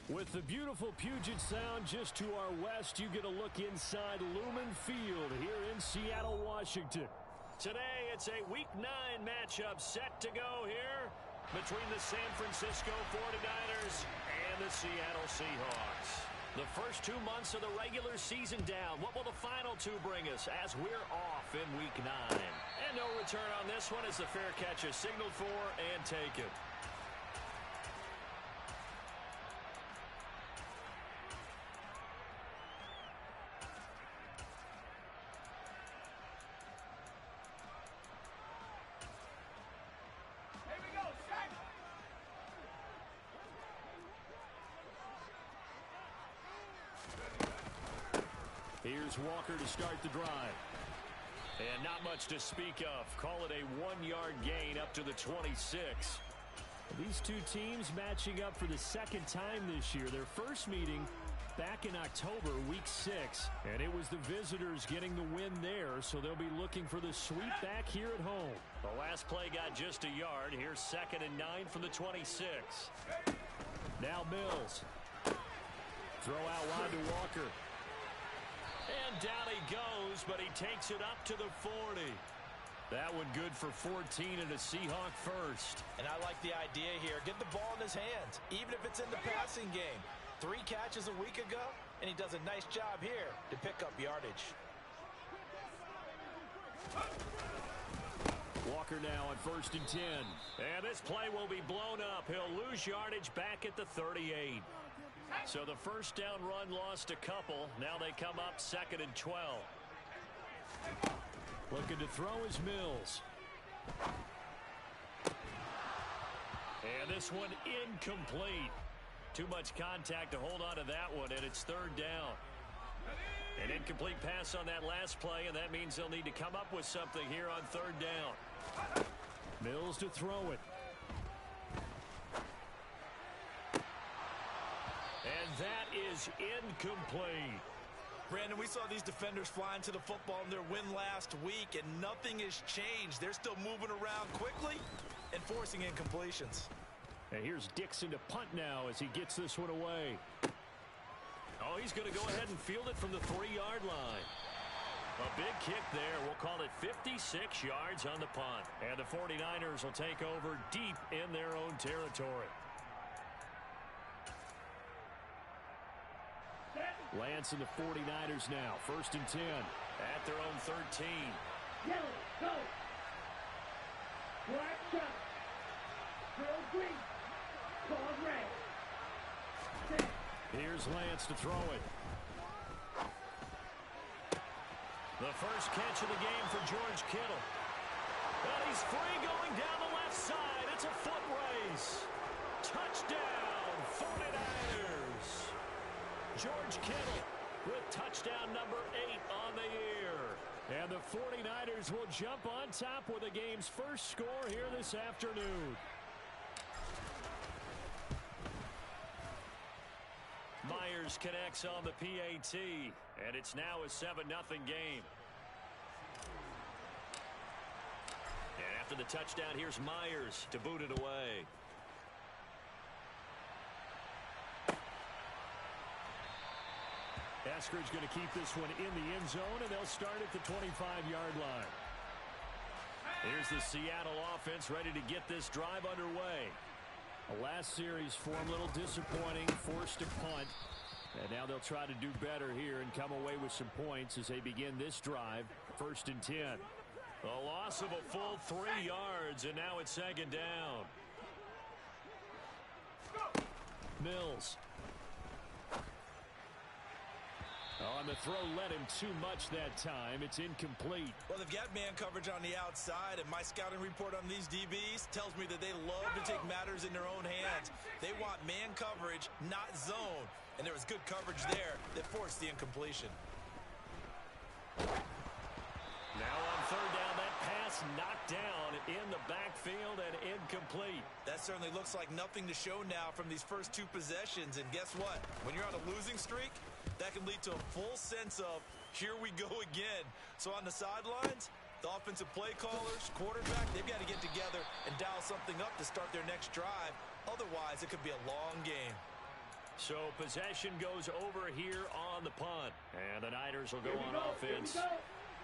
With the beautiful Puget Sound just to our west, you get a look inside Lumen Field here in Seattle, Washington. Today, it's a Week 9 matchup set to go here between the San Francisco 49ers and the Seattle Seahawks. The first 2 months of the regular season down. What will the final two bring us as we're off in Week 9? And no return on this one as the fair catch is signaled for and taken. Here's Walker to start the drive. And not much to speak of. Call it a 1-yard gain up to the 26. These two teams matching up for the second time this year. Their first meeting back in October, Week 6. And it was the visitors getting the win there, so they'll be looking for the sweep back here at home. The last play got just a yard. Here's 2nd and 9 from the 26. Now Mills. Throw out wide to Walker. And down he goes, but he takes it up to the 40. That one good for 14 and a Seahawk first. And I like the idea here. Get the ball in his hands, even if it's in the passing game. 3 catches a week ago, and he does a nice job here to pick up yardage. Walker now on 1st and 10. And this play will be blown up. He'll lose yardage back at the 38. So the first down run lost a couple. Now they come up 2nd and 12. Looking to throw is Mills. And this one incomplete. Too much contact to hold on to that one, and it's 3rd down. An incomplete pass on that last play, and that means they'll need to come up with something here on 3rd down. Mills to throw it. And that is incomplete. Brandon, we saw these defenders flying to the football in their win last week, and nothing has changed. They're still moving around quickly and forcing incompletions. And here's Dixon to punt now as he gets this one away. Oh, he's going to go ahead and field it from the 3-yard line. A big kick there. We'll call it 56 yards on the punt. And the 49ers will take over deep in their own territory. Lance and the 49ers now. 1st and 10 at their own 13. Yellow, go. Black shot. Girl green. Call red. Here's Lance to throw it. The first catch of the game for George Kittle. And he's free going down the left side. It's a foot race. Touchdown, 49ers. George Kittle with touchdown number 8 on the year. And the 49ers will jump on top with the game's first score here this afternoon. Myers connects on the PAT, and it's now a 7-0 game. And after the touchdown, here's Myers to boot it away. Eskridge going to keep this one in the end zone, and they'll start at the 25-yard line. Here's the Seattle offense ready to get this drive underway. The last series for them a little disappointing, forced to punt. And now they'll try to do better here and come away with some points as they begin this drive. 1st and 10. A loss of a full 3 yards, and now it's 2nd down. Mills. On the throw, led him too much that time. It's incomplete. Well, they've got man coverage on the outside, and my scouting report on these DBs tells me that they love to take matters in their own hands. They want man coverage, not zone. And there was good coverage there that forced the incompletion. Now on 3rd down, that pass knocked down in the backfield and incomplete. That certainly looks like nothing to show now from these first 2 possessions. And guess what? When you're on a losing streak, that can lead to a full sense of, here we go again. So on the sidelines, the offensive play callers, quarterback, they've got to get together and dial something up to start their next drive. Otherwise, it could be a long game. So possession goes over here on the punt. And the Niners will go on offense.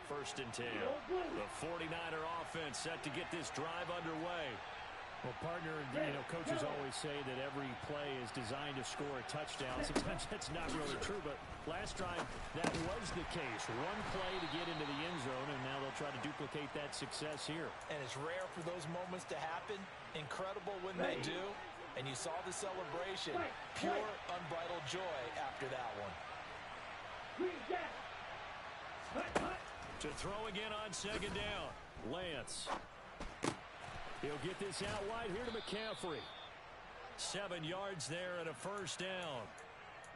1st and 10. The 49er offense set to get this drive underway. Well, partner, coaches always say that every play is designed to score a touchdown. Sometimes that's not really true, but last drive that was the case. One play to get into the end zone, and now they'll try to duplicate that success here. And it's rare for those moments to happen. Incredible when they do. And you saw the celebration. Pure, unbridled joy after that one. To throw again on 2nd down. Lance. He'll get this out wide here to McCaffrey. 7 yards there and a 1st down.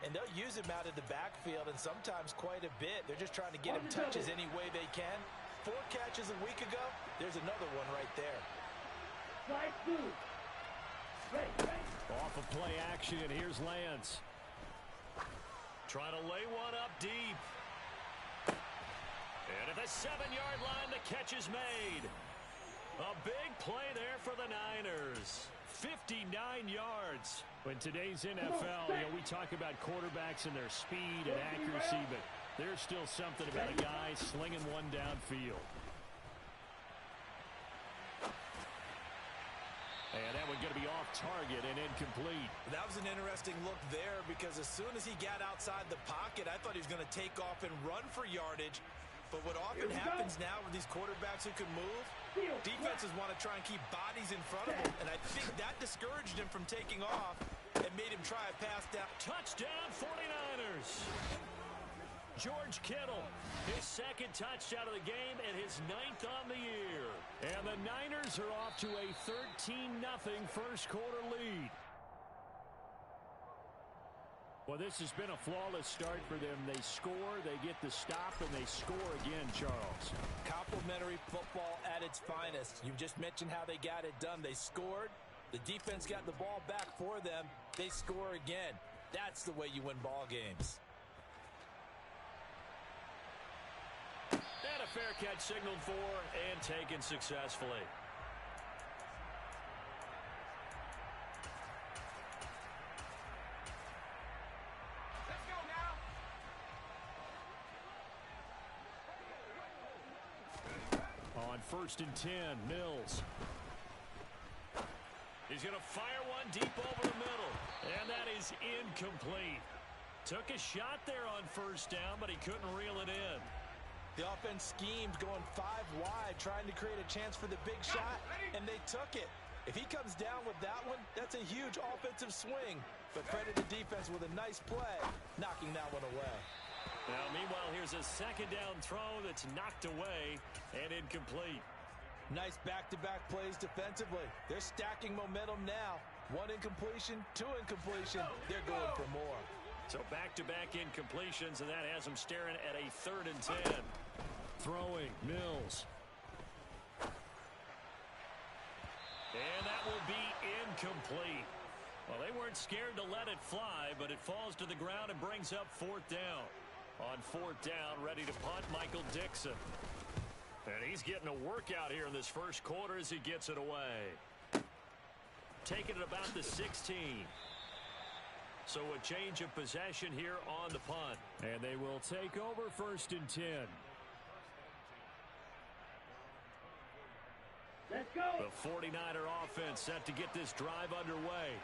And they'll use him out of the backfield, and sometimes quite a bit. They're just trying to get him touches any way they can. 4 catches a week ago. There's another one right there. Off of play action, and here's Lance. Trying to lay one up deep. And at the 7-yard line, the catch is made. A big play there for the Niners. 59 yards. In today's NFL, we talk about quarterbacks and their speed and accuracy, but there's still something about a guy slinging one downfield. And that one's going to be off target and incomplete. That was an interesting look there because as soon as he got outside the pocket, I thought he was going to take off and run for yardage. But what often happens now with these quarterbacks who can move, defenses want to try and keep bodies in front of them. And I think that discouraged him from taking off and made him try a pass down. Touchdown 49ers. George Kittle, his 2nd touchdown of the game and his 9th on the year. And the Niners are off to a 13-0 first quarter lead. Well, this has been a flawless start for them. They score, they get the stop, and they score again, Charles. Complimentary football at its finest. You just mentioned how they got it done. They scored. The defense got the ball back for them. They score again. That's the way you win ball games. And a fair catch signaled for and taken successfully. On 1st and 10, Mills. He's going to fire one deep over the middle. And that is incomplete. Took a shot there on 1st down, but he couldn't reel it in. The offense schemed going 5 wide, trying to create a chance for the big shot, and they took it. If he comes down with that one, that's a huge offensive swing. But credit the defense with a nice play, knocking that one away. Now, meanwhile, here's a 2nd down throw that's knocked away and incomplete. Nice back-to-back plays defensively. They're stacking momentum now. 1 incompletion, 2 incompletion. They're going for more. So back-to-back incompletions, and that has them staring at a 3rd and 10. Throwing, Mills. And that will be incomplete. Well, they weren't scared to let it fly, but it falls to the ground and brings up 4th down. On 4th down, ready to punt, Michael Dixon. And he's getting a workout here in this first quarter as he gets it away. Taking it about the 16. So a change of possession here on the punt. And they will take over 1st and 10. Let's go. The 49er offense set to get this drive underway.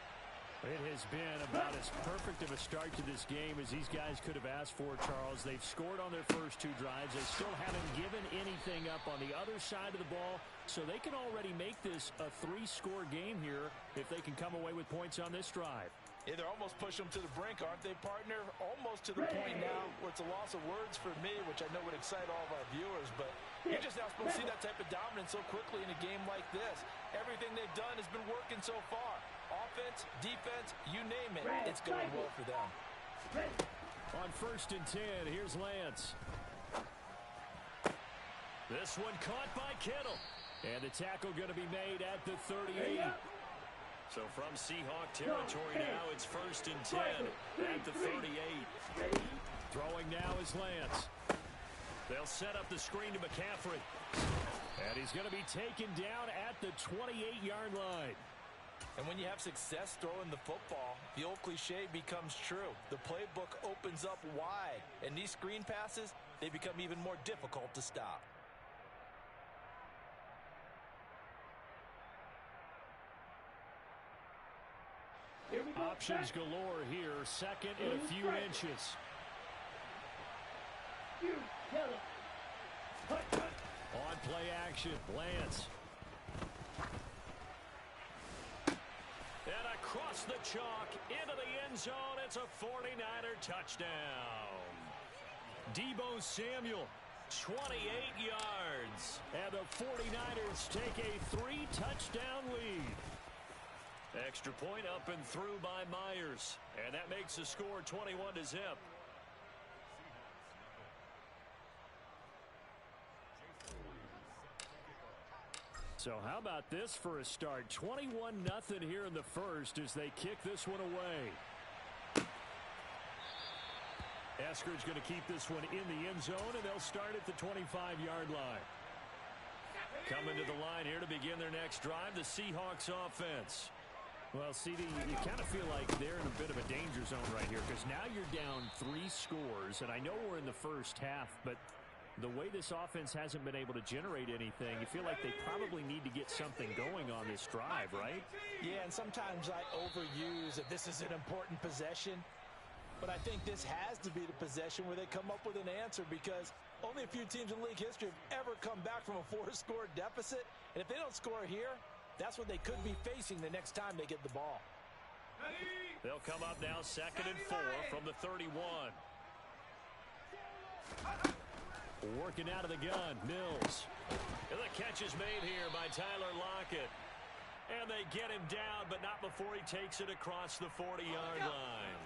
It has been about as perfect of a start to this game as these guys could have asked for, Charles. They've scored on their first 2 drives. They still haven't given anything up on the other side of the ball, so they can already make this a 3-score game here if they can come away with points on this drive. Yeah, they're almost pushing them to the brink, aren't they, partner? Almost to the point now where it's a loss of words for me, which I know would excite all of our viewers, but you're just not supposed to see that type of dominance so quickly in a game like this. Everything they've done has been working so far. Offense, defense, you name it, it's going well for them. On 1st and 10, here's Lance. This one caught by Kittle. And the tackle going to be made at the 38. So from Seahawk territory now, it's 1st and 10 at the 38. Throwing now is Lance. They'll set up the screen to McCaffrey. And he's going to be taken down at the 28-yard line. And when you have success throwing the football, the old cliche becomes true. The playbook opens up wide, and these screen passes, they become even more difficult to stop. Options galore here. Second and a few inches. On play action, Lance. And across the chalk, into the end zone, it's a 49er touchdown. Deebo Samuel, 28 yards. And the 49ers take a 3-touchdown lead. Extra point up and through by Myers. And that makes the score 21-0. So how about this for a start? 21-0 here in the first as they kick this one away. Eskridge going to keep this one in the end zone, and they'll start at the 25-yard line. Coming to the line here to begin their next drive, the Seahawks offense. Well, CD, you kind of feel like they're in a bit of a danger zone right here because now you're down 3 scores, and I know we're in the first half, but the way this offense hasn't been able to generate anything, you feel like they probably need to get something going on this drive, right? Yeah, and sometimes I overuse that this is an important possession, but I think this has to be the possession where they come up with an answer because only a few teams in league history have ever come back from a 4-score deficit, and if they don't score here, that's what they could be facing the next time they get the ball. They'll come up now 2nd and 4 from the 31. Working out of the gun, Mills. And the catch is made here by Tyler Lockett. And they get him down, but not before he takes it across the 40-yard line.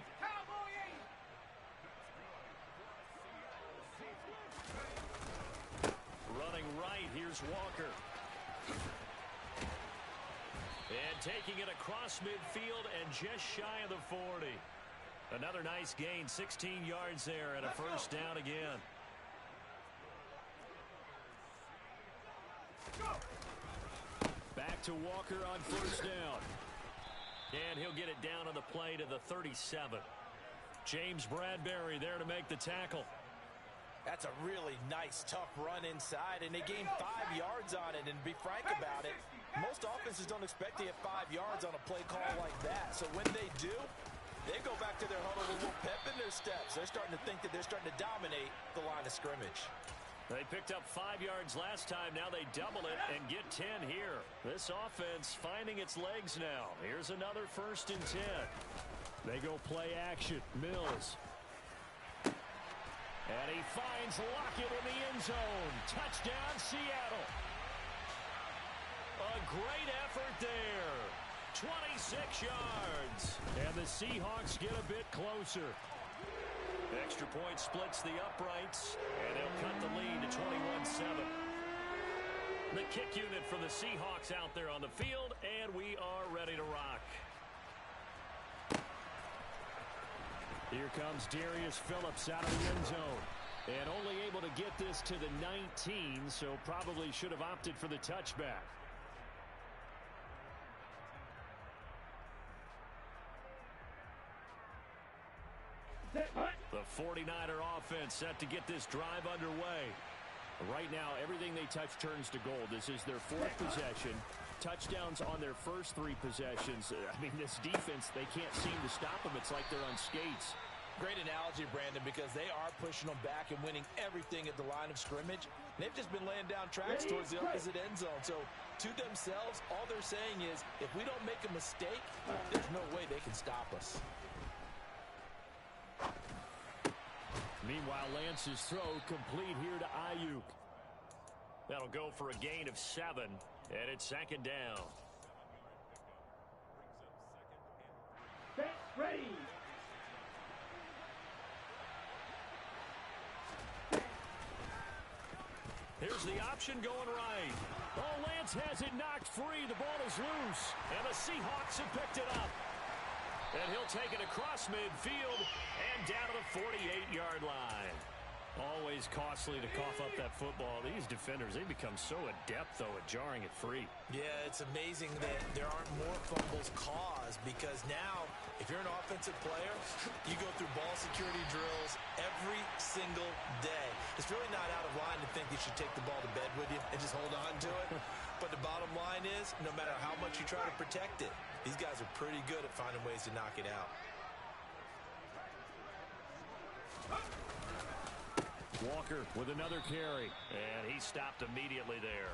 Running right, here's Walker. And taking it across midfield and just shy of the 40. Another nice gain, 16 yards there and a first down again. Back to Walker on first down. And he'll get it down on the play to the 37. James Bradbury there to make the tackle. That's a really nice, tough run inside, and they gained 5 yards on it. And to be frank about it, most offenses don't expect to get 5 yards on a play call like that. So when they do, they go back to their huddle with a little pep in their steps. They're starting to think that they're starting to dominate the line of scrimmage. They picked up 5 yards last time. Now they double it and get 10 here. This offense finding its legs now. Here's another 1st and 10. They go play action. Mills. And he finds Lockett in the end zone. Touchdown, Seattle. A great effort there. 26 yards. And the Seahawks get a bit closer. Extra point splits the uprights, and they'll cut the lead to 21-7. The kick unit for the Seahawks out there on the field, and we are ready to rock. Here comes Darius Phillips out of the end zone. And only able to get this to the 19, so probably should have opted for the touchback. The 49er offense set to get this drive underway. Right now, everything they touch turns to gold. This is their 4th possession. Touchdowns on their first 3 possessions. I mean, this defense, they can't seem to stop them. It's like they're on skates. Great analogy, Brandon, because they are pushing them back and winning everything at the line of scrimmage. They've just been laying down tracks towards the opposite end zone. So, to themselves, all they're saying is, if we don't make a mistake, there's no way they can stop us. Meanwhile, Lance's throw complete here to Ayuk. That'll go for a gain of 7, and it's 2nd down. Set, ready. Here's the option going right. Oh, Lance has it knocked free. The ball is loose, and the Seahawks have picked it up. And he'll take it across midfield and down to the 48-yard line. Always costly to cough up that football. These defenders, they become so adept, though, at jarring it free. Yeah, it's amazing that there aren't more fumbles caused because now, if you're an offensive player, you go through ball security drills every single day. It's really not out of line to think you should take the ball to bed with you and just hold on to it. But the bottom line is, no matter how much you try to protect it, these guys are pretty good at finding ways to knock it out. Walker with another carry. And he stopped immediately there.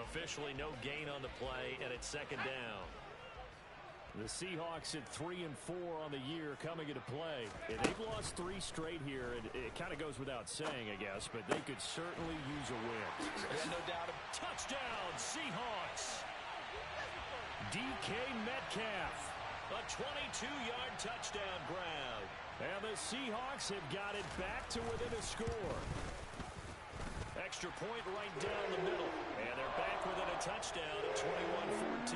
Officially no gain on the play, and it's second down. The Seahawks at 3-4 on the year coming into play. And they've lost 3 straight here, and it kind of goes without saying, I guess, but they could certainly use a win. Yeah, no doubt. Touchdown, Seahawks! DK Metcalf. A 22-yard touchdown grab. And the Seahawks have got it back to within a score. Extra point right down the middle. And they're back within a touchdown at 21-14.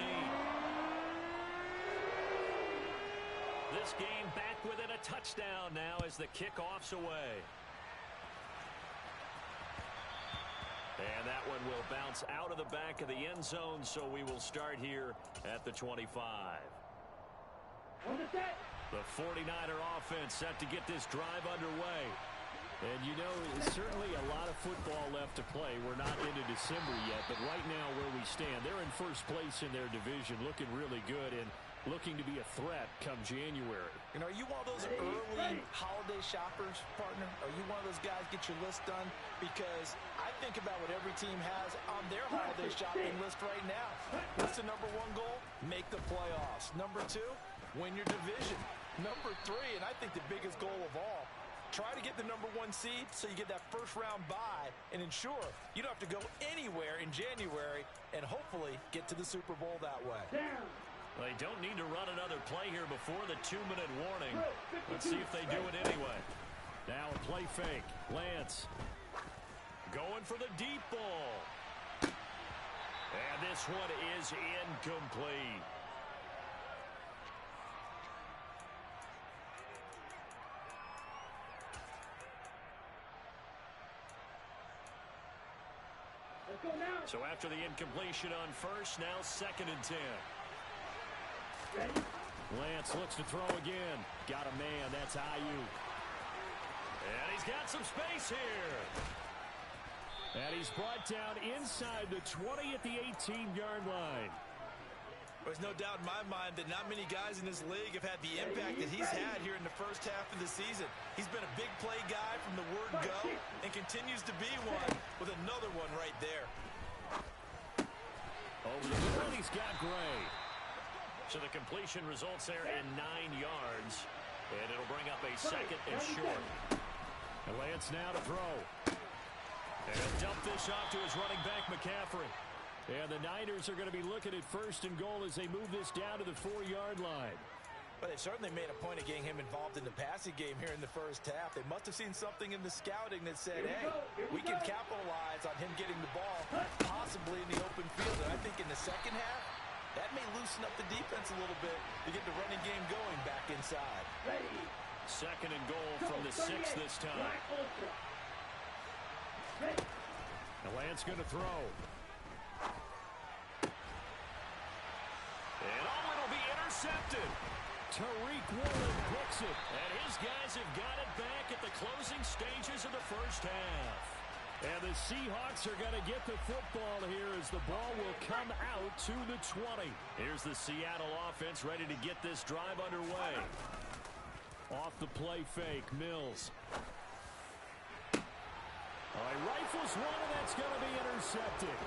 This game back within a touchdown now as the kickoff's away. And that one will bounce out of the back of the end zone, so we will start here at the 25. On the set. The 49er offense set to get this drive underway. And, you know, certainly a lot of football left to play. We're not into December yet, but right now where we stand, they're in first place in their division, looking really good and looking to be a threat come January. And are you one of those early holiday shoppers, partner? Are you one of those guys get your list done? Because I think about what every team has on their holiday shopping list right now. What's the number 1 goal? Make the playoffs. Number 2, win your division. Number 3, and I think the biggest goal of all, try to get the number 1 seed so you get that first round bye and ensure you don't have to go anywhere in January and hopefully get to the Super Bowl that way. Down. They don't need to run another play here before the 2-minute warning. Let's see if they do it anyway. Now a play fake. Lance going for the deep ball. And this one is incomplete. Let's go now. So after the incompletion on first, now 2nd and 10. Ready. Lance looks to throw again. Got a man. That's Ayuk. And he's got some space here. And he's brought down inside the 20 at the 18-yard line. There's no doubt in my mind that not many guys in this league have had the impact that he's had here in the first half of the season. He's been a big play guy from the word go and continues to be one with another one right there. Over the middle, he's got Gray. So the completion results there in 9 yards. And it'll bring up a 2nd and short. And Lance now to throw. And he'll dump this off to his running back, McCaffrey. And the Niners are going to be looking at 1st and goal as they move this down to the 4-yard line. But they've certainly made a point of getting him involved in the passing game here in the first half. They must have seen something in the scouting that said, hey, we can capitalize on him getting the ball, possibly in the open field. And I think in the second half, that may loosen up the defense a little bit to get the running game going back inside. Ready. 2nd and goal from the 6 this time. And Lance going to throw. And it'll be intercepted. Tariq Woolen picks it. And his guys have got it back at the closing stages of the first half. And the Seahawks are going to get the football here as the ball will come out to the 20. Here's the Seattle offense ready to get this drive underway. Off the play fake, Mills. He rifles one, and that's going to be intercepted.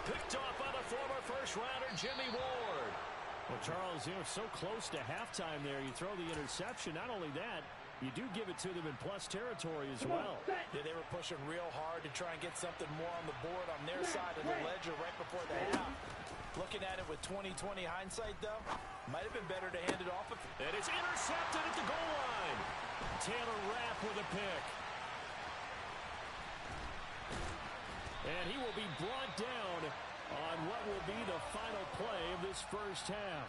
Picked off by the former first-rounder, Jimmy Ward. Well, Charles, so close to halftime there. You throw the interception. Not only that, you do give it to them in plus territory as well. Yeah, they were pushing real hard to try and get something more on the board on their side of the ledger right before the half. Looking at it with 20/20 hindsight, though, might have been better to hand it off. And it's intercepted at the goal line. Taylor Rapp with a pick. And he will be brought down on what will be the final play of this first half.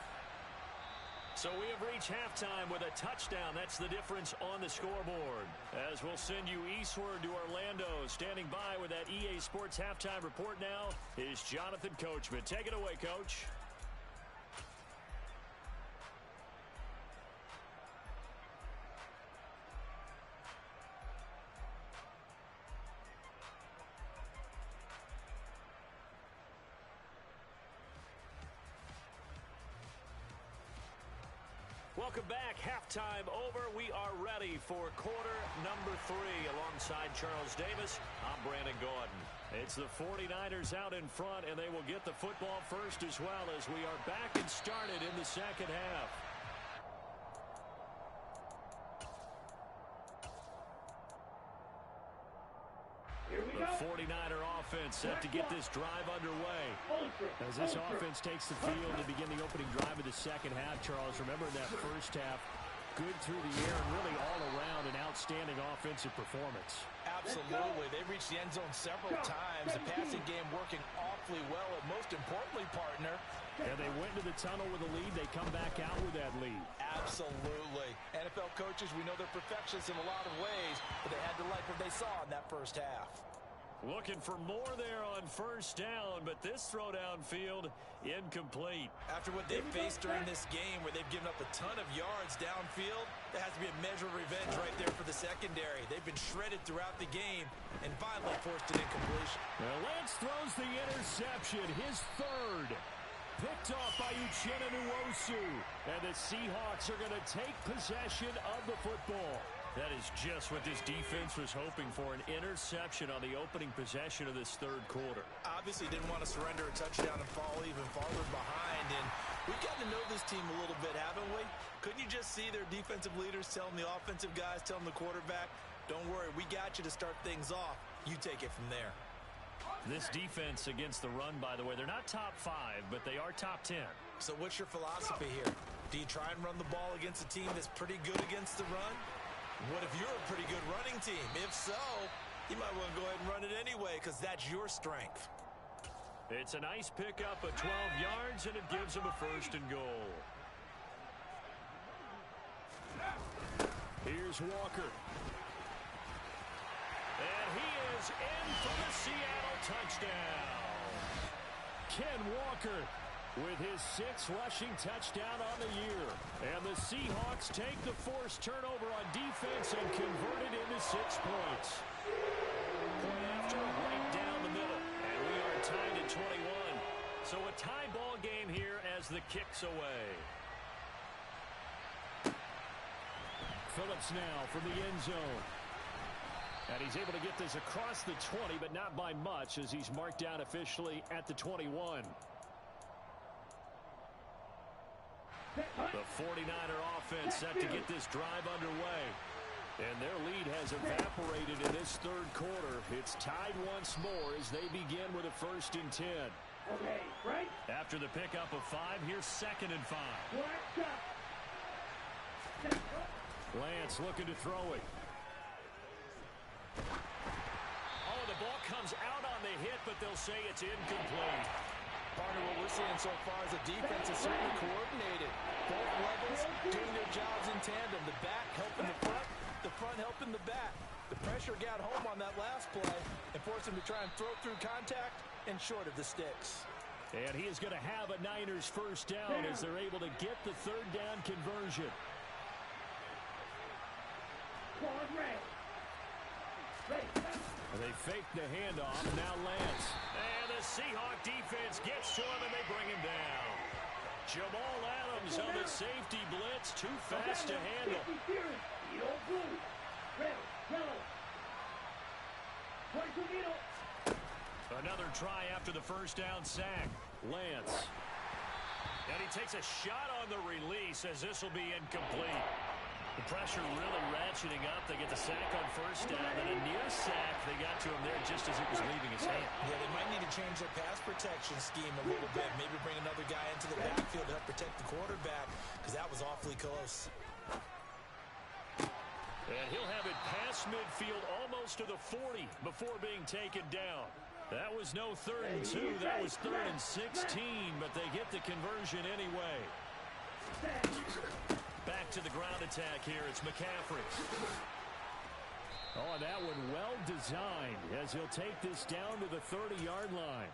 So we have reached halftime with a touchdown. That's the difference on the scoreboard. As we'll send you eastward to Orlando. Standing by with that EA Sports halftime report now is Jonathan Coachman. Take it away, Coach. Welcome back. Halftime over. We are ready for quarter number 3. Alongside Charles Davis, I'm Brandon Gaudin. It's the 49ers out in front, and they will get the football first as well as we are back and started in the second half. The 49er offense set to get this drive underway. As this offense takes the field to begin the opening drive of the second half, Charles, remember in that first half, good through the air and really all around an outstanding offensive performance. Absolutely. They reached the end zone several times. The passing game working awfully well, and most importantly, partner. And they went to the tunnel with a lead. They come back out with that lead. Absolutely. NFL coaches, we know they're perfectionists in a lot of ways, but they had to like what they saw in that first half. Looking for more there on first down, but this throw downfield incomplete. After what they've faced during this game where they've given up a ton of yards downfield, there has to be a measure of revenge right there for the secondary. They've been shredded throughout the game and finally forced an incompletion. Now Lance throws the interception, his third. Picked off by Uchenna Nwosu. And the Seahawks are going to take possession of the football. That is just what this defense was hoping for, an interception on the opening possession of this third quarter. Obviously didn't want to surrender a touchdown and fall even farther behind, and we've gotten to know this team a little bit, haven't we? Couldn't you just see their defensive leaders telling the offensive guys, telling the quarterback, don't worry, we got you to start things off. You take it from there. This defense against the run, by the way, they're not top 5, but they are top 10. So what's your philosophy here? Do you try and run the ball against a team that's pretty good against the run? What if you're a pretty good running team? If so, you might want to go ahead and run it anyway because that's your strength. It's a nice pickup of 12 yards, and it gives them a first and goal. Here's Walker. And he is in for the Seattle touchdown. Ken Walker with his 6th rushing touchdown on the year. And the Seahawks take the forced turnover on defense and convert it into 6 points. Point after, right down the middle. And we are tied at 21. So a tie ball game here as the kick's away. Phillips now from the end zone. And he's able to get this across the 20, but not by much as he's marked down officially at the 21. The 49er offense set to get this drive underway. And their lead has evaporated in this third quarter. It's tied once more as they begin with a 1st and 10. Okay, right? After the pickup of 5, here's 2nd and 5. Lance looking to throw it. Oh, the ball comes out on the hit, but they'll say it's incomplete. Partner, what we're seeing so far is the defense is certainly coordinated. Both levels doing their jobs in tandem. The back helping the front helping the back. The pressure got home on that last play and forced him to try and throw through contact and short of the sticks. And he is going to have a Niners first down as they're able to get the 3rd down conversion. And they fake the handoff. Now Lance. And the Seahawk defense gets to him, and they bring him down. Jamal Adams on the safety blitz. Too fast to handle. Another try after the first down sack. Lance. And he takes a shot on the release as this will be incomplete. The pressure really ratcheting up. They get the sack on first down, and a near sack. They got to him there just as it was leaving his hand. Yeah, they might need to change their pass protection scheme a little bit. Maybe bring another guy into the backfield to help protect the quarterback because that was awfully close. And he'll have it past midfield almost to the 40 before being taken down. That was no 3rd and 2. That was 3rd and 16, but they get the conversion anyway. Back to the ground attack here. It's McCaffrey. Oh, and that one well designed as he'll take this down to the 30-yard line.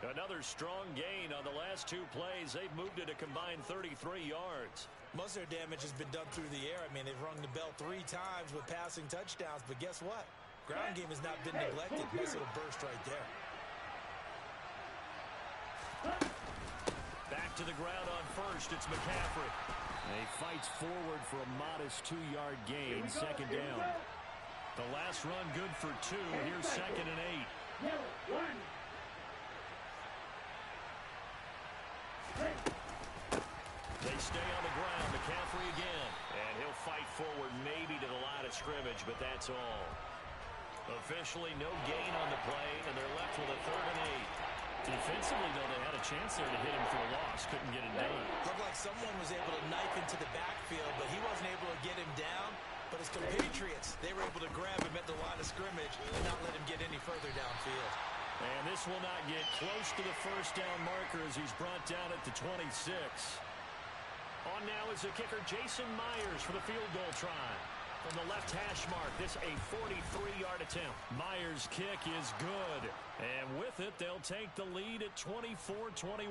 Another strong gain on the last two plays. They've moved it a combined 33 yards. Most of their damage has been done through the air. I mean, they've rung the bell 3 times with passing touchdowns, but guess what? Ground game has not been neglected. Nice little burst right there. Back to the ground on first. It's McCaffrey. And he fights forward for a modest 2-yard gain, second down. The last run good for 2. Here's second and 8. They stay on the ground. McCaffrey again. And he'll fight forward maybe to the line of scrimmage, but that's all. Officially no gain on the play, and they're left with a 3rd and 8. Defensively, though, they had a chance there to hit him for a loss. Couldn't get it done. Looked like someone was able to knife into the backfield, but he wasn't able to get him down. But his compatriots, they were able to grab him at the line of scrimmage and not let him get any further downfield. And this will not get close to the first down marker as he's brought down at the 26. On now is the kicker, Jason Myers, for the field goal try. From the left hash mark, this a 43-yard attempt. Myers' kick is good. And with it, they'll take the lead at 24-21.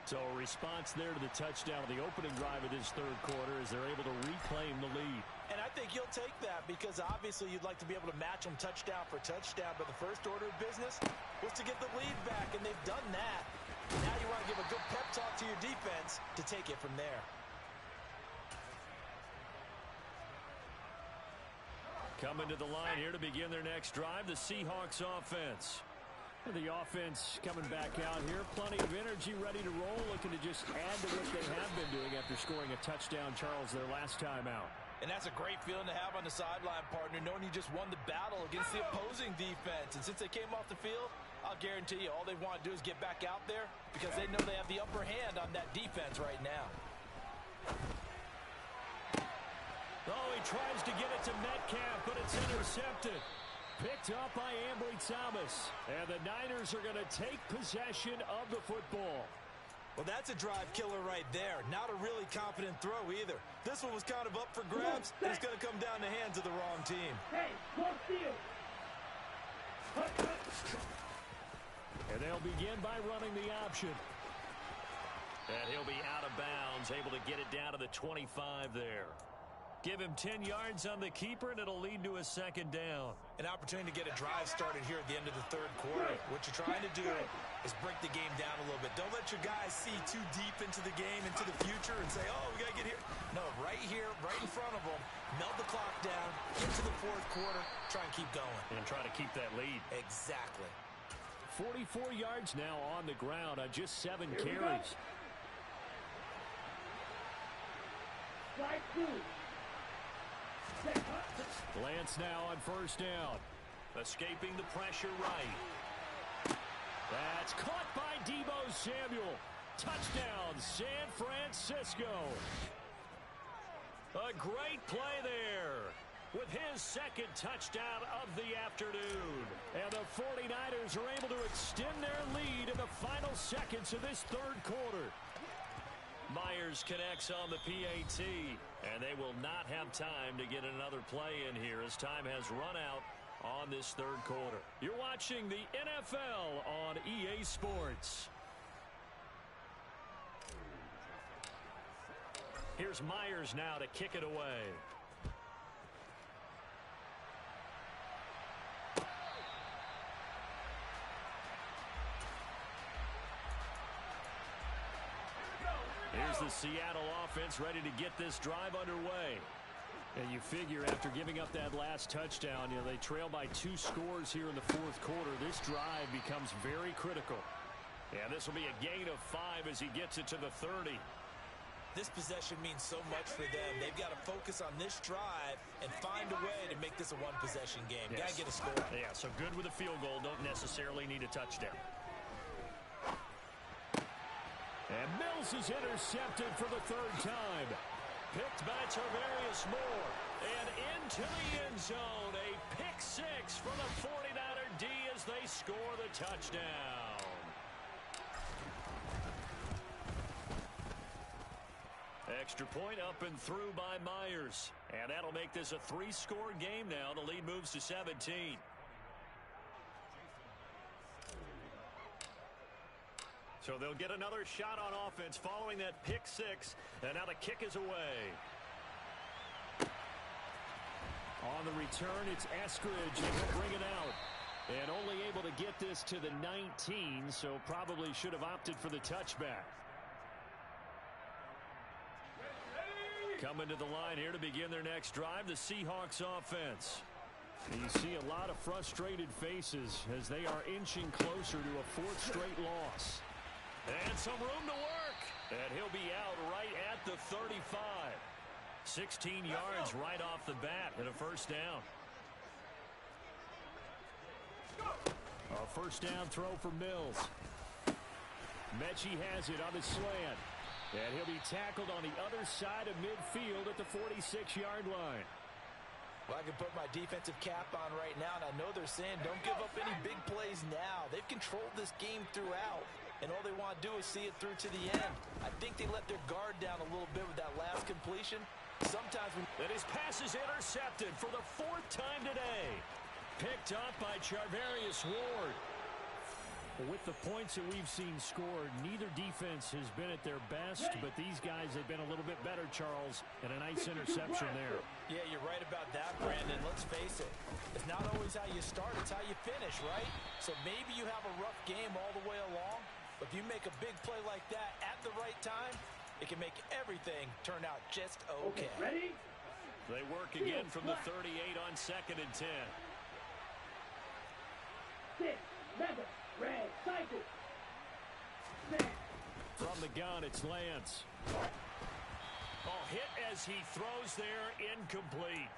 So a response there to the touchdown of the opening drive of this third quarter as they're able to reclaim the lead. And I think you'll take that because obviously you'd like to be able to match them touchdown for touchdown, but the first order of business was to get the lead back, and they've done that. Now you want to give a good pep talk to your defense to take it from there. Coming to the line here to begin their next drive, the Seahawks offense. The offense coming back out here. Plenty of energy, ready to roll, looking to just add to what they have been doing after scoring a touchdown, Charles, their last time out. And that's a great feeling to have on the sideline, partner, knowing you just won the battle against the opposing defense. And since they came off the field, I'll guarantee you all they want to do is get back out there because they know they have the upper hand on that defense right now. Oh, he tries to get it to Metcalf, but it's intercepted. Picked up by Ambry Thomas. And the Niners are going to take possession of the football. Well, that's a drive killer right there. Not a really confident throw either. This one was kind of up for grabs, and it's going to come down the hands of the wrong team. And they'll begin by running the option. And he'll be out of bounds, able to get it down to the 25 there. Give him 10 yards on the keeper, and it'll lead to a second down. An opportunity to get a drive started here at the end of the third quarter. What you're trying to do is break the game down a little bit. Don't let your guys see too deep into the game, into the future, and say, oh, we got to get here. No, right here, right in front of them, melt the clock down, get to the fourth quarter, try and keep going. And try to keep that lead. Exactly. 44 yards now on the ground on just 7 carries. Strike 2. Lance now on first down. Escaping the pressure right. That's caught by Deebo Samuel. Touchdown, San Francisco. A great play there with his second touchdown of the afternoon. And the 49ers are able to extend their lead in the final seconds of this third quarter. Myers connects on the PAT, and they will not have time to get another play in here as time has run out on this third quarter. You're watching the NFL on EA Sports. Here's Myers now to kick it away. Here's the Seattle offense ready to get this drive underway. And you figure after giving up that last touchdown, they trail by 2 scores here in the fourth quarter. This drive becomes very critical. Yeah, this will be a gain of 5 as he gets it to the 30. This possession means so much for them. They've got to focus on this drive and find a way to make this a one-possession game. Yes. Got to get a score. Yeah, so good with a field goal. Don't necessarily need a touchdown. And Mills is intercepted for the 3rd time. Picked by Tarvarius Moore. And into the end zone. A pick 6 for the 49er D as they score the touchdown. Extra point up and through by Myers. And that'll make this a 3-score game now. The lead moves to 17. So they'll get another shot on offense following that pick six. And now the kick is away. On the return, it's Eskridge, and he'll bring it out. And only able to get this to the 19, so probably should have opted for the touchback. Coming to the line here to begin their next drive, the Seahawks offense. You see a lot of frustrated faces as they are inching closer to a 4th straight loss. And some room to work. And he'll be out right at the 35. 16 yards right off the bat and a first down. A first down throw for Mills. Mechie has it on the slant. And he'll be tackled on the other side of midfield at the 46-yard line. Well, I can put my defensive cap on right now, and I know they're saying don't give up any big plays now. They've controlled this game throughout, and all they want to do is see it through to the end. I think they let their guard down a little bit with that last completion. Sometimes when... And his pass is intercepted for the 4th time today. Picked up by Charvarius Ward. With the points that we've seen scored, neither defense has been at their best, but these guys have been a little bit better, Charles, and a nice interception there. Yeah, you're right about that, Brandon. Let's face it. It's not always how you start, it's how you finish, right? So maybe you have a rough game all the way along, but if you make a big play like that at the right time, it can make everything turn out just okay. Ready? They work again from the 38 on 2nd and 10. 6, 7, red, cycle. From the gun, it's Lance. Oh, hit as he throws there, incomplete.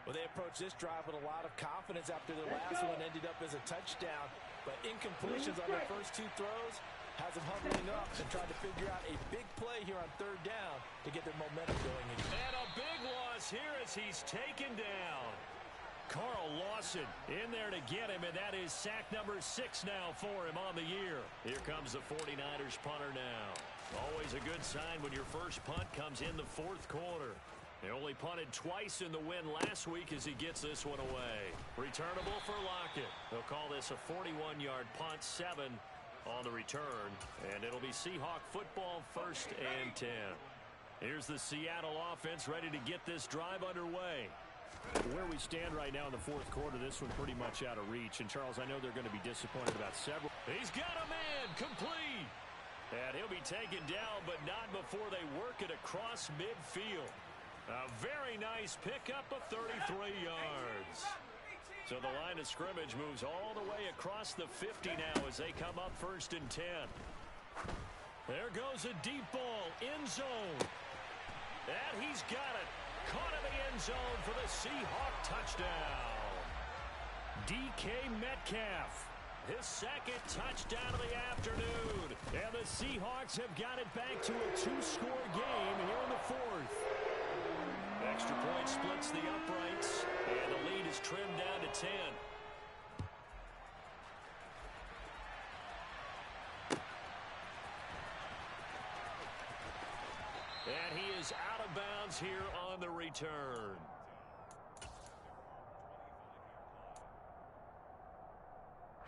Well, they approached this drive with a lot of confidence after the last one ended up as a touchdown. But incompletions on their first 2 throws has them huddling up and trying to figure out a big play here on 3rd down to get their momentum going again. And a big loss here as he's taken down. Carl Lawson in there to get him, and that is sack number 6 now for him on the year. Here comes the 49ers punter now. Always a good sign when your first punt comes in the 4th quarter. They only punted twice in the win last week as he gets this one away. Returnable for Lockett. They'll call this a 41-yard punt, 7 on the return, and it'll be Seahawk football 1st and 10. Here's the Seattle offense ready to get this drive underway. Where we stand right now in the 4th quarter, this one pretty much out of reach. And, Charles, I know they're going to be disappointed about several. He's got a man, complete. And he'll be taken down, but not before they work it across midfield. A very nice pickup of 33 yards. So the line of scrimmage moves all the way across the 50 now as they come up 1st and 10. There goes a deep ball, end zone. And he's got it. Caught in the end zone for the Seahawk touchdown. DK Metcalf, his 2nd touchdown of the afternoon. And the Seahawks have got it back to a 2-score game here in the 4th. Extra point splits the uprights, and the lead is trimmed down to 10. And he is out of bounds here on the return.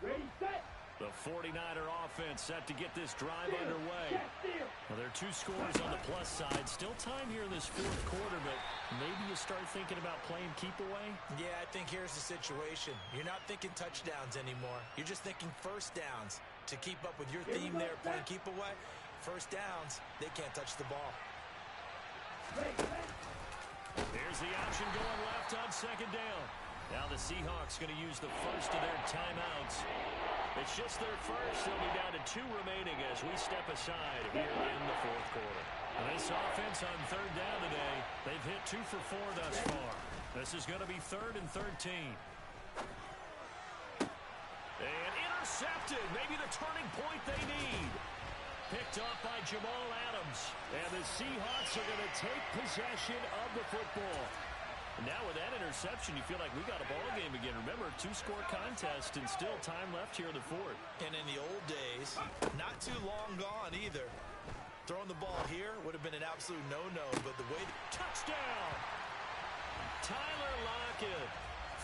Ready, set. The 49er offense set to get this drive underway. Well, there are 2 scores on the plus side. Still time here in this 4th quarter, but maybe you start thinking about playing keep away? Yeah, I think here's the situation. You're not thinking touchdowns anymore. You're just thinking first downs. To keep up with your theme there, playing keep away, first downs, they can't touch the ball. Here's the option going left on 2nd down. Now the Seahawks going to use the first of their timeouts. It's just their first. They'll be down to 2 remaining as we step aside here in the 4th quarter. And this offense on 3rd down today, they've hit 2 for 4 thus far. This is going to be 3rd and 13. And intercepted. Maybe the turning point they need. Picked up by Jamal Adams. And the Seahawks are going to take possession of the football. Now with that interception, you feel like we got a ball game again. Remember, 2-score contest and still time left here in the 4th. And in the old days, not too long gone either. Throwing the ball here would have been an absolute no-no, but the way... Touchdown! Tyler Lockett,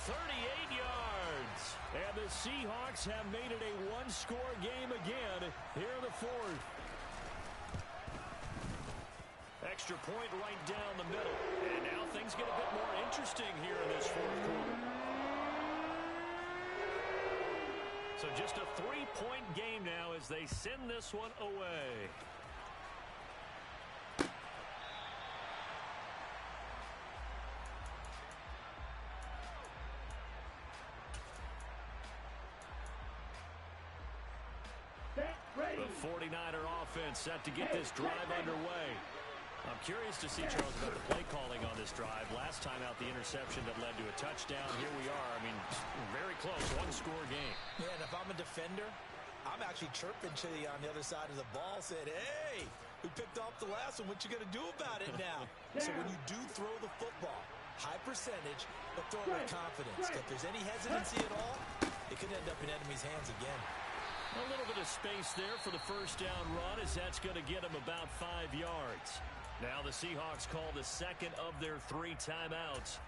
38 yards. And the Seahawks have made it a one-score game again here in the fourth. Extra point right down the middle. And now things get a bit more interesting here in this fourth quarter. So just a 3-point game now as they send this one away. The 49er offense set to get this drive underway. I'm curious to see, Charles, about the play calling on this drive. Last time out, the interception that led to a touchdown. Here we are. I mean, very close. One-score game. Yeah, and if I'm a defender, I'm actually chirping Chili on the other side of the ball, said, hey, we picked off the last one. What you going to do about it now? So when you do throw the football, high percentage, but throw it with confidence. If there's any hesitancy at all, it could end up in enemy's hands again. A little bit of space there for the first down run, as that's going to get him about 5 yards. Now the Seahawks call the second of their 3 timeouts.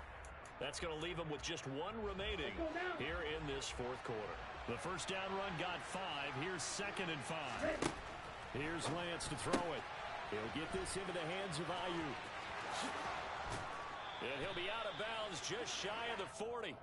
That's going to leave them with just 1 remaining here in this fourth quarter. The first down run got 5. Here's 2nd and 5. Here's Lance to throw it. He'll get this into the hands of Ayuk. And he'll be out of bounds just shy of the 40.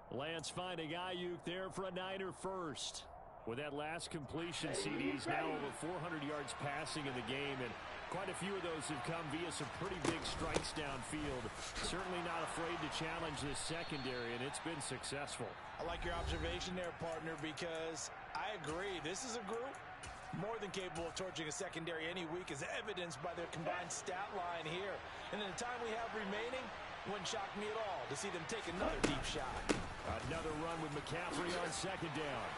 Lance finding Ayuk there for a Niner first. With that last completion, CD's now over 400 yards passing in the game, and quite a few of those have come via some pretty big strikes downfield. Certainly not afraid to challenge this secondary, and it's been successful. I like your observation there, partner, because I agree. This is a group more than capable of torching a secondary any week, as evidenced by their combined stat line here. And in the time we have remaining, wouldn't shock me at all to see them take another deep shot. Another run with McCaffrey on 2nd down.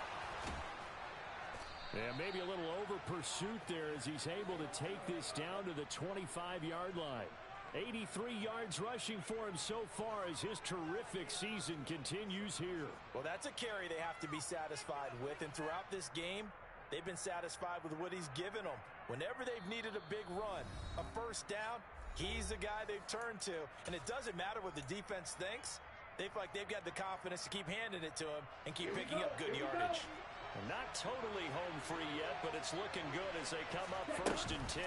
And maybe a little over pursuit there as he's able to take this down to the 25-yard line. 83 yards rushing for him so far as his terrific season continues here. Well, that's a carry they have to be satisfied with. And throughout this game, they've been satisfied with what he's given them. Whenever they've needed a big run, a first down, he's the guy they've turned to. And it doesn't matter what the defense thinks. They feel like they've got the confidence to keep handing it to him and keep picking up good yardage. Not totally home free yet, but it's looking good as they come up 1st and 10.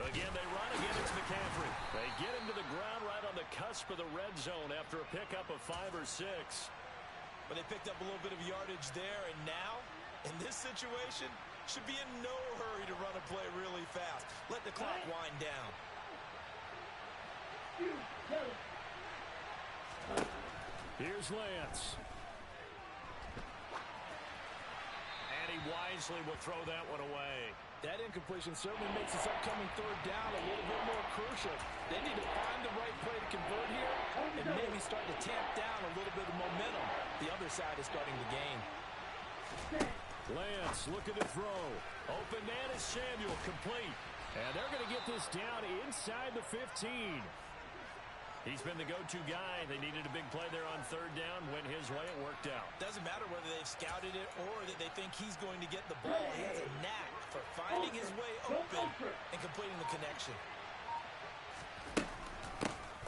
Again, they run. Again, it's McCaffrey. They get him to the ground right on the cusp of the red zone after a pickup of 5 or 6. But they picked up a little bit of yardage there, and now, in this situation, should be in no hurry to run a play really fast. Let the clock wind down. Here's Lance. And he wisely will throw that one away. That incompletion certainly makes this upcoming 3rd down a little bit more crucial. They need to find the right play to convert here and maybe start to tamp down a little bit of momentum. The other side is starting to gain. Lance looking to throw. Open man is Samuel, complete. And they're going to get this down inside the 15. He's been the go-to guy. They needed a big play there on 3rd down. Went his way. It worked out. Doesn't matter whether they've scouted it or that they think he's going to get the ball. He has a knack for finding his way open and completing the connection.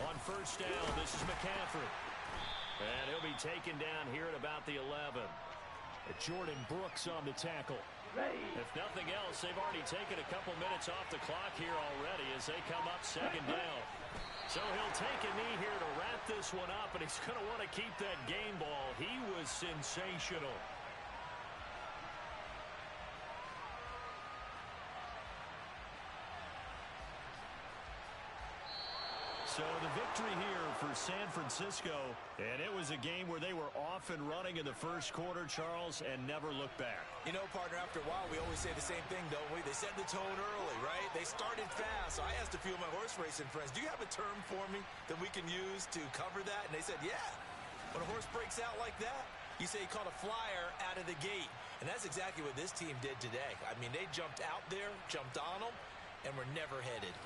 On 1st down, this is McCaffrey. And he'll be taken down here at about the 11. Jordan Brooks on the tackle. If nothing else, they've already taken a couple minutes off the clock here already as they come up 2nd down. So he'll take a knee here to wrap this one up, and he's going to want to keep that game ball. He was sensational. So the victory here for San Francisco, and it was a game where they were off and running in the first quarter, Charles, and never looked back. You know, partner, after a while, we always say the same thing, don't we? They set the tone early, right? They started fast. So I asked a few of my horse racing friends, do you have a term for me that we can use to cover that? And they said, yeah. When a horse breaks out like that, you say he caught a flyer out of the gate. And that's exactly what this team did today. I mean, they jumped out there, jumped on them, and were never headed.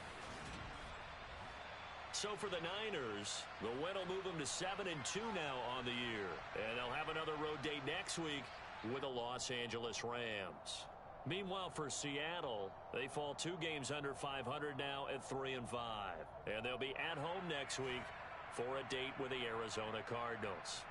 So for the Niners, the win will move them to 7-2 now on the year. And they'll have another road date next week with the Los Angeles Rams. Meanwhile, for Seattle, they fall 2 games under 500 now at 3-5. And they'll be at home next week for a date with the Arizona Cardinals.